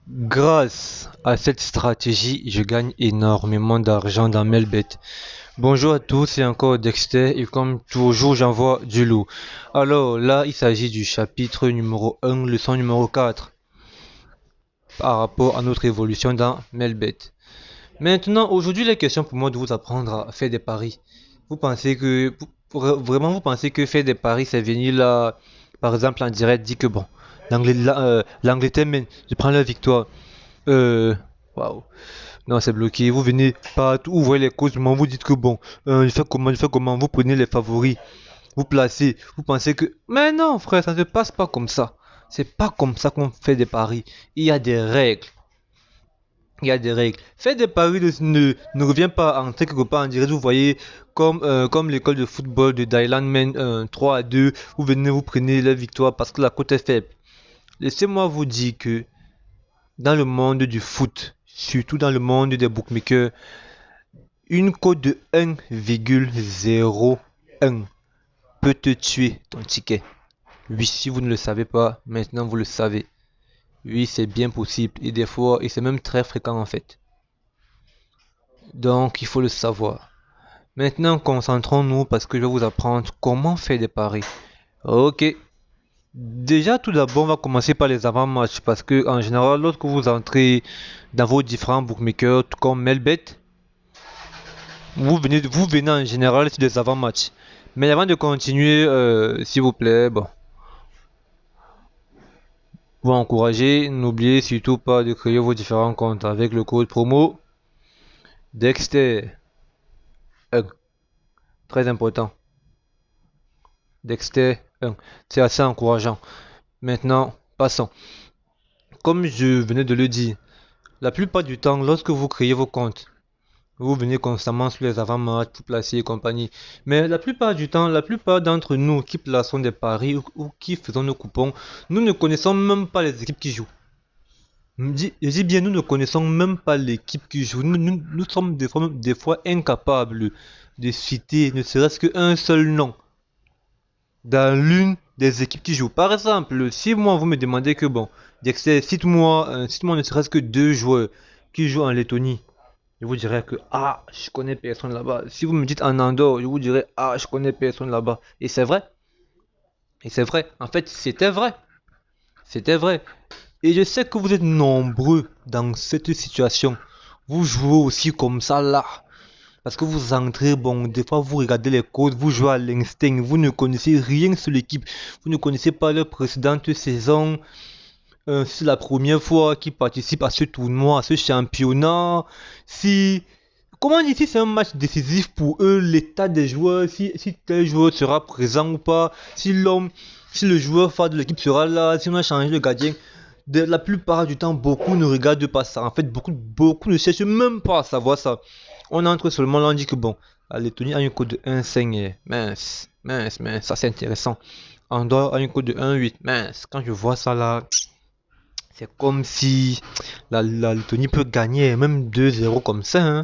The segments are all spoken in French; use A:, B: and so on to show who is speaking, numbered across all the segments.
A: Grâce à cette stratégie, je gagne énormément d'argent dans Melbet. Bonjour à tous, c'est encore Dexter et comme toujours j'envoie du loup. Alors là, il s'agit du chapitre numéro 1, leçon numéro 4, par rapport à notre évolution dans Melbet. Maintenant, aujourd'hui, la question pour moi de vous apprendre à faire des paris. Vous pensez que, vraiment vous pensez que faire des paris, c'est venir là, par exemple en direct, dit que bon, l'Angleterre mène, je prends la victoire. Euh, Waouh. Non, c'est bloqué. Vous venez partout, vous voyez les causes, vous dites que bon, je fais comment, vous prenez les favoris, vous placez, vous pensez que... Mais non, frère, ça ne se passe pas comme ça. C'est pas comme ça qu'on fait des paris. Il y a des règles. Il y a des règles. Faire des paris ne revient pas en quelque part en direct. Vous voyez, comme l'école de football de Dylan mène 3 à 2, vous venez, vous prenez la victoire parce que la cote est faible. Laissez-moi vous dire que dans le monde du foot, surtout dans le monde des bookmakers, une cote de 1,01 peut te tuer ton ticket. Oui, si vous ne le savez pas, maintenant vous le savez. Oui, c'est bien possible et des fois, et c'est même très fréquent en fait. Donc, il faut le savoir. Maintenant, concentrons-nous parce que je vais vous apprendre comment faire des paris. Ok. Déjà, tout d'abord, on va commencer par les avant-matchs parce que en général, lorsque vous entrez dans vos différents bookmakers, tout comme Melbet, vous venez en général sur des avant-matchs. Mais avant de continuer, s'il vous plaît, bon, pour encourager, n'oubliez surtout pas de créer vos différents comptes avec le code promo Dexter 1. Très important. Dexter 1. C'est assez encourageant. Maintenant, passons. Comme je venais de le dire, la plupart du temps, lorsque vous créez vos comptes, vous venez constamment sur les avant-matchs, vous placez et compagnie. Mais la plupart du temps, la plupart d'entre nous qui plaçons des paris ou qui faisons nos coupons, nous ne connaissons même pas les équipes qui jouent. Je dis bien, nous ne connaissons même pas l'équipe qui joue. Nous sommes des fois incapables de citer ne serait-ce qu'un seul nom dans l'une des équipes qui jouent. Par exemple, si moi vous me demandez que bon, Dexter, cite-moi ne serait-ce que deux joueurs qui jouent en Lettonie, je vous dirais que ah, je connais personne là-bas. Si vous me dites en Andorre, je vous dirais ah, je connais personne là-bas. Et c'est vrai. Et c'est vrai. En fait, c'était vrai. C'était vrai. Et je sais que vous êtes nombreux dans cette situation. Vous jouez aussi comme ça là. Parce que vous entrez, bon, des fois vous regardez les codes, vous jouez à l'instinct, vous ne connaissez rien sur l'équipe, vous ne connaissez pas leur précédente saison, c'est la première fois qu'ils participent à ce tournoi, à ce championnat. Si, comment dire, si c'est un match décisif pour eux, l'état des joueurs, si tel joueur sera présent ou pas, si le joueur phare de l'équipe sera là, si on a changé le gardien, la plupart du temps, beaucoup ne regardent pas ça. En fait, beaucoup ne cherchent même pas à savoir ça. On entre seulement là, on dit que bon, la Lettonie a une cote de 1,5. Mince, mince, mince, ça c'est intéressant. Andorre a une cote de 1,8. Mince, quand je vois ça là, c'est comme si la Lettonie peut gagner même 2-0 comme ça, hein.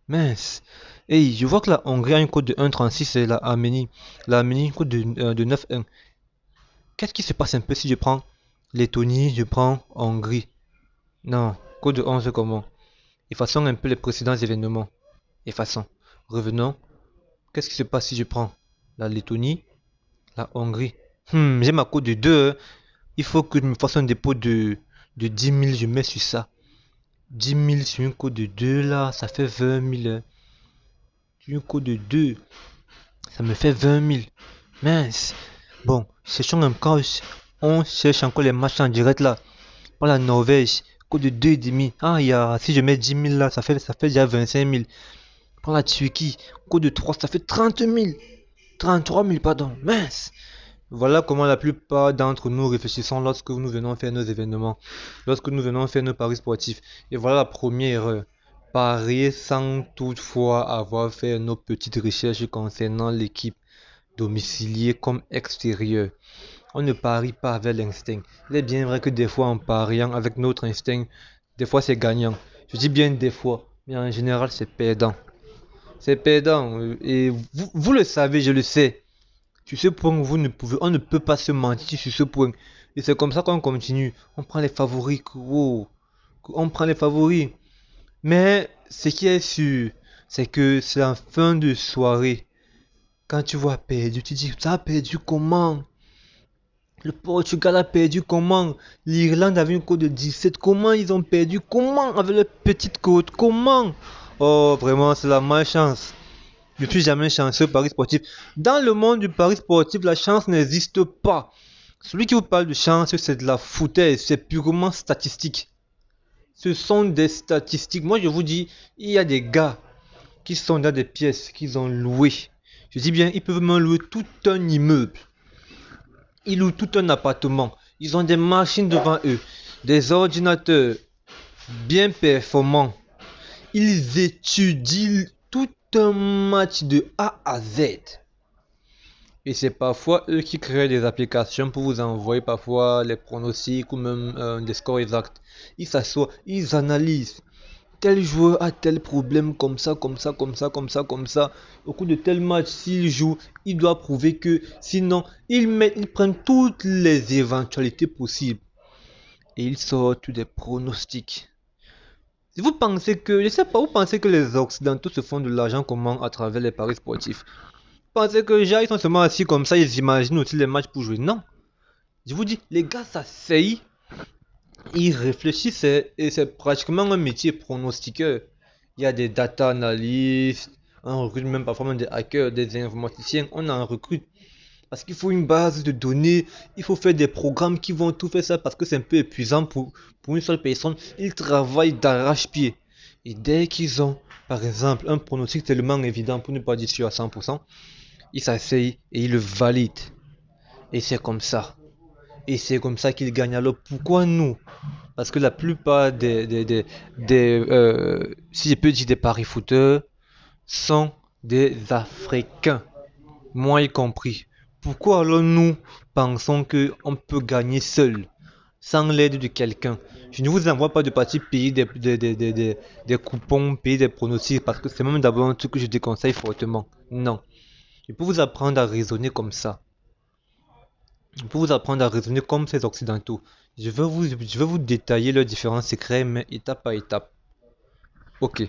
A: Mince. Et je vois que la Hongrie a une cote de 1,36 c'est la Arménie. La Arménie a une cote de 9,1. Qu'est-ce qui se passe un peu si je prends Lettonie, je prends Hongrie? Non, cote de 11 comment? Effaçons un peu les précédents événements. Effaçons. Revenons. Qu'est-ce qui se passe si je prends la Lettonie, la Hongrie? J'ai ma cote de 2, hein. Il faut que je me fasse un dépôt de 10 000. Je mets sur ça. 10 000 sur une cote de 2 là, ça fait 20 000, hein. Sur une cote de 2, ça me fait 20 000. Mince. Bon, cherchons encore. On cherche encore les matchs en direct là. Pour la Norvège, cote de 2,5. Ah, si je mets 10 000 là, ça fait déjà 25 000. Pour la Turquie, cote de 3, ça fait 30 000. 33 000, pardon. Mince. Voilà comment la plupart d'entre nous réfléchissons lorsque nous venons faire nos événements, lorsque nous venons faire nos paris sportifs. Et voilà la première erreur. Parier sans toutefois avoir fait nos petites recherches concernant l'équipe domiciliée comme extérieure. On ne parie pas avec l'instinct. Il est bien vrai que des fois en pariant avec notre instinct, des fois c'est gagnant. Je dis bien des fois, mais en général c'est perdant. C'est perdant. Et vous le savez, je le sais. Sur ce point, on ne peut pas se mentir sur ce point. Et c'est comme ça qu'on continue. On prend les favoris. Wow. On prend les favoris. Mais ce qui est sûr, c'est que c'est en fin de soirée. Quand tu vois perdu, tu dis, ça a perdu comment? Le Portugal a perdu comment? L'Irlande avait une cote de 17. Comment ils ont perdu? Comment avec leur petite côte? Comment? Oh, vraiment, c'est la malchance. Je ne suis jamais chanceux Paris sportif. Dans le monde du Paris sportif, la chance n'existe pas. Celui qui vous parle de chance, c'est de la foutaise. C'est purement statistique. Ce sont des statistiques. Moi, je vous dis, il y a des gars qui sont dans des pièces qu'ils ont louées. Je dis bien, ils peuvent même louer tout un immeuble. Ils louent tout un appartement. Ils ont des machines devant eux, des ordinateurs bien performants. Ils étudient tout un match de A à Z. Et c'est parfois eux qui créent des applications pour vous envoyer parfois les pronostics ou même des scores exacts. Ils s'assoient, ils analysent. Tel joueur a tel problème comme ça, comme ça, comme ça, comme ça, comme ça. Au cours de tel match, s'il joue, il doit prouver que sinon, ils prennent toutes les éventualités possibles et ils sortent des pronostics. Si vous pensez que, je sais pas, vous pensez que les Occidentaux se font de l'argent comment à travers les paris sportifs? Vous pensez que genre, ils sont seulement assis comme ça, ils imaginent aussi les matchs pour jouer? Non. Je vous dis, les gars s'asseyent, ils réfléchissent et c'est pratiquement un métier pronostiqueur. Il y a des data analystes, on recrute même parfois même des hackers, des informaticiens, on en recrute. Parce qu'il faut une base de données, il faut faire des programmes qui vont tout faire ça parce que c'est un peu épuisant pour une seule personne. Ils travaillent d'arrache-pied. Et dès qu'ils ont, par exemple, un pronostic tellement évident, pour ne pas dire sûr à 100%, ils s'asseyent et ils le valident. Et c'est comme ça. Et c'est comme ça qu'ils gagnent. Alors pourquoi nous? Parce que la plupart si je peux dire des paris footeurs, sont des Africains, moi y compris. Pourquoi alors nous pensons qu'on peut gagner seul, sans l'aide de quelqu'un? Je ne vous envoie pas de partir payer des coupons, payer des pronostics, parce que c'est même d'abord un truc que je déconseille fortement. Non. Je peux vous apprendre à raisonner comme ça. Je peux vous apprendre à raisonner comme ces occidentaux. Je vais vous détailler leurs différents secrets, mais étape par étape. Ok.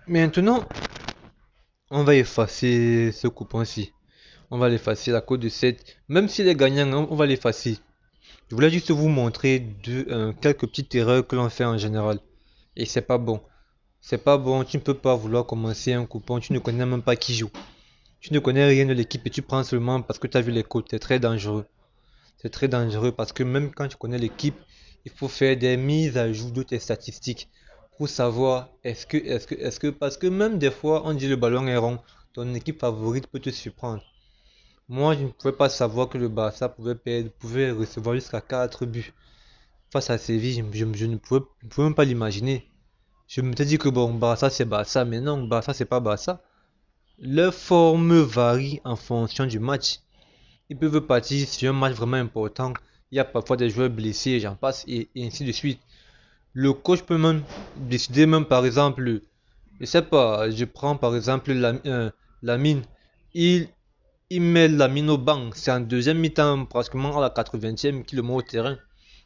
A: Maintenant, on va effacer ce coupon-ci. On va l'effacer la code de 7. Même s'il est gagnant, on va l'effacer. Je voulais juste vous montrer quelques petites erreurs que l'on fait en général. Et c'est pas bon. C'est pas bon. Tu ne peux pas vouloir commencer un coupon. Tu ne connais même pas qui joue. Tu ne connais rien de l'équipe et tu prends seulement parce que tu as vu les codes. C'est très dangereux. C'est très dangereux parce que même quand tu connais l'équipe, il faut faire des mises à jour de tes statistiques pour savoir parce que même des fois on dit le ballon est rond, ton équipe favorite peut te surprendre. Moi, je ne pouvais pas savoir que le Barça pouvait recevoir jusqu'à 4 buts face à Séville. Je ne pouvais même pas l'imaginer. Je me suis dit que bon, Barça c'est Barça, mais non, Barça c'est pas Barça. Leur forme varie en fonction du match. Ils peuvent partir sur un match vraiment important. Il y a parfois des joueurs blessés, j'en passe, et ainsi de suite. Le coach peut même décider, même par exemple, je sais pas, je prends par exemple Lamine. Il, il met Lamine au banc. C'est en deuxième mi-temps, pratiquement à la 80e, qu'il le met au terrain.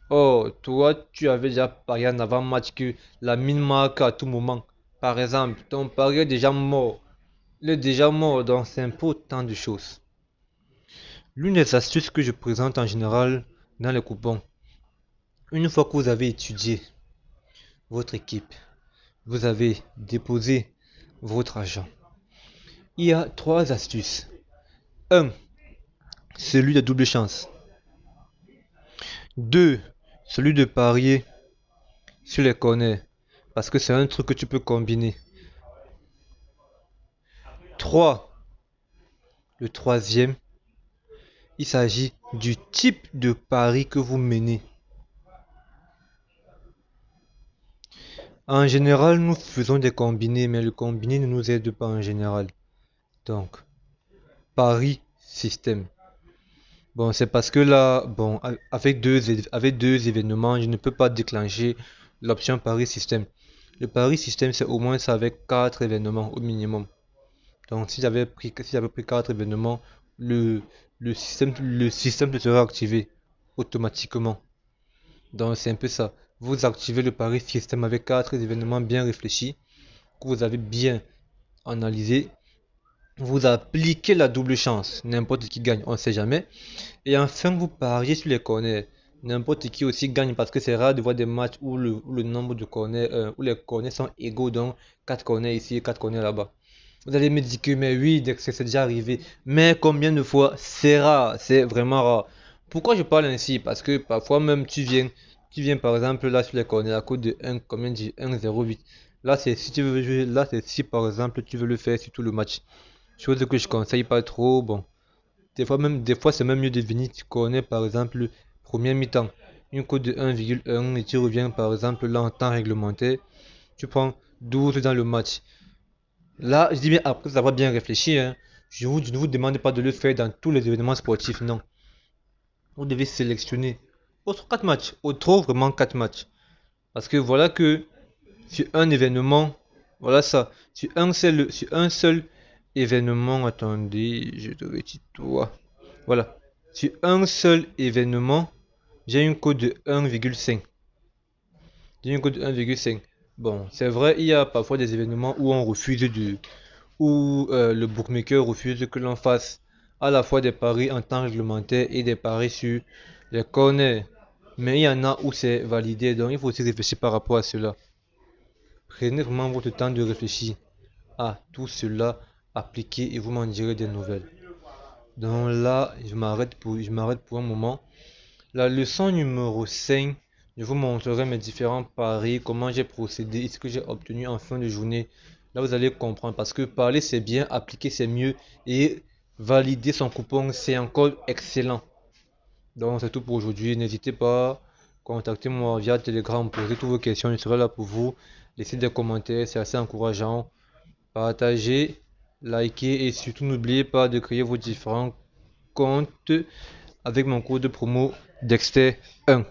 A: Oh, toi, tu avais déjà parié en avant-match que Lamine marque à tout moment. Par exemple, ton pari est déjà mort. Il est déjà mort, donc c'est un peu autant de choses. L'une des astuces que je présente en général dans les coupons, une fois que vous avez étudié votre équipe, vous avez déposé votre argent, il y a trois astuces. Un, celui de double chance. 2, celui de parier sur les corners, parce que c'est un truc que tu peux combiner. 3, le troisième, il s'agit du type de pari que vous menez. En général, nous faisons des combinés, mais le combiné ne nous aide pas en général. Donc, pari système. Bon, c'est parce que là, bon, avec deux événements, je ne peux pas déclencher l'option pari système. Le pari système, c'est au moins ça avec 4 événements au minimum. Donc, si j'avais pris 4 événements, le système se sera activé automatiquement. Donc c'est un peu ça. Vous activez le pari système avec 4 événements bien réfléchis que vous avez bien analysés. Vous appliquez la double chance. N'importe qui gagne, on ne sait jamais. Et enfin, vous pariez sur les corners. N'importe qui aussi gagne parce que c'est rare de voir des matchs où le nombre de corners, où les corners sont égaux, donc 4 corners ici et 4 corners là-bas. Vous allez me dire que, mais oui, c'est déjà arrivé. Mais combien de fois? C'est rare, c'est vraiment rare. Pourquoi je parle ainsi? Parce que parfois même tu viens par exemple là sur les corners à cause de 1, combien dit 1,08. Là, c'est si tu veux jouer, là, c'est si par exemple tu veux le faire sur tout le match. Chose que je conseille pas trop, bon. Des fois, c'est même mieux de venir, tu connais par exemple le premier mi-temps, une cote de 1,1 et tu reviens par exemple là en temps réglementaire, tu prends 12 dans le match. Là, je dis bien après avoir bien réfléchi, hein. Je ne vous demande pas de le faire dans tous les événements sportifs, non. Vous devez sélectionner autre 4 matchs, autre vraiment 4 matchs. Parce que voilà que sur un événement, voilà ça, sur un seul événement, attendez, je devais tutoie. Voilà. Sur un seul événement, j'ai une cote de 1,5. J'ai une cote de 1,5. Bon, c'est vrai, il y a parfois des événements où on refuse où le bookmaker refuse que l'on fasse à la fois des paris en temps réglementaire et des paris sur les corners. Mais il y en a où c'est validé, donc il faut aussi réfléchir par rapport à cela. Prenez vraiment votre temps de réfléchir à tout cela, appliquez et vous m'en direz des nouvelles. Donc là, je m'arrête pour un moment. La leçon numéro 5, je vous montrerai mes différents paris, comment j'ai procédé et ce que j'ai obtenu en fin de journée. Là, vous allez comprendre parce que parler c'est bien, appliquer c'est mieux et valider son coupon c'est encore excellent. Donc c'est tout pour aujourd'hui. N'hésitez pas, contactez-moi via Telegram, posez toutes vos questions, je serai là pour vous. Laissez des commentaires, c'est assez encourageant. Partagez, likez et surtout n'oubliez pas de créer vos différents comptes avec mon code promo Dexter 1.